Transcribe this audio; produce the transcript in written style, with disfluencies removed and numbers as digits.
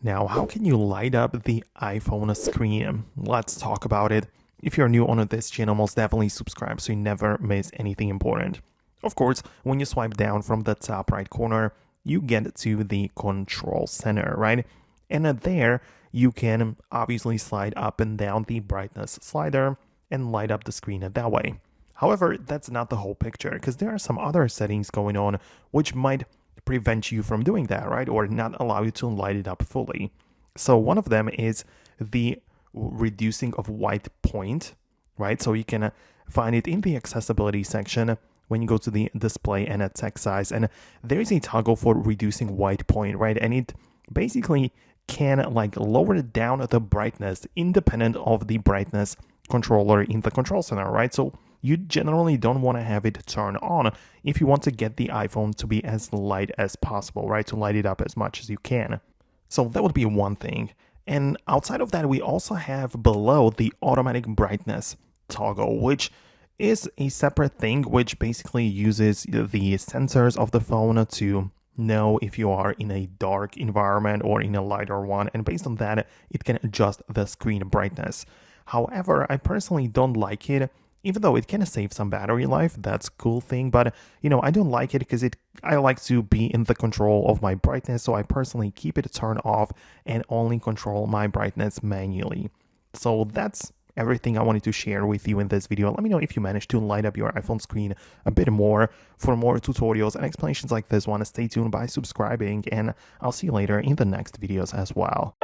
Now, how can you light up the iPhone screen? Let's talk about it. If you're new on this channel, most definitely subscribe so you never miss anything important. Of course, when you swipe down from the top right corner, you get to the control center, right? And there you can obviously slide up and down the brightness slider and light up the screen that way. However, that's not the whole picture because there are some other settings going on which might prevent you from doing that, right? Or not allow you to light it up fully. So one of them is the reducing of white point, right? So you can find it in the accessibility section when you go to the display and a text size. And there is a toggle for reducing white point, right? And it basically can like lower down the brightness independent of the brightness controller in the control center, right? So you generally don't want to have it turn on if you want to get the iPhone to be as light as possible, right? To light it up as much as you can. So that would be one thing. And outside of that, we also have below the automatic brightness toggle, which is a separate thing, which basically uses the sensors of the phone to know if you are in a dark environment or in a lighter one. And based on that, it can adjust the screen brightness. However, I personally don't like it. Even though it can save some battery life, that's a cool thing, but I don't like it because I like to be in the control of my brightness, so I personally keep it turned off and only control my brightness manually. So that's everything I wanted to share with you in this video. Let me know if you managed to light up your iPhone screen a bit more. For more tutorials and explanations like this one, stay tuned by subscribing, and I'll see you later in the next videos as well.